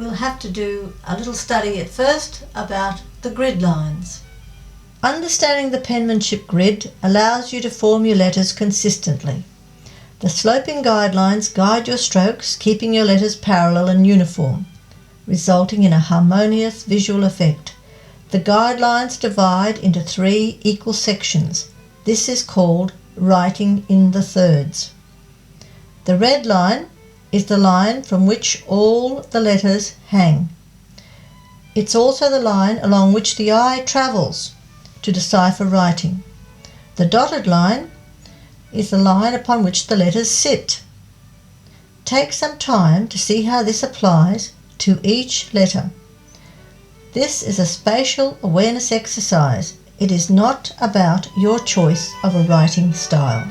we'll have to do a little study at first about the grid lines. Understanding the penmanship grid allows you to form your letters consistently. The sloping guidelines guide your strokes, keeping your letters parallel and uniform, resulting in a harmonious visual effect. The guidelines divide into 3 equal sections. This is called writing in the thirds. The red line is the line from which all the letters hang. It's also the line along which the eye travels to decipher writing. The dotted line is the line upon which the letters sit. Take some time to see how this applies to each letter. This is a spatial awareness exercise. It is not about your choice of a writing style.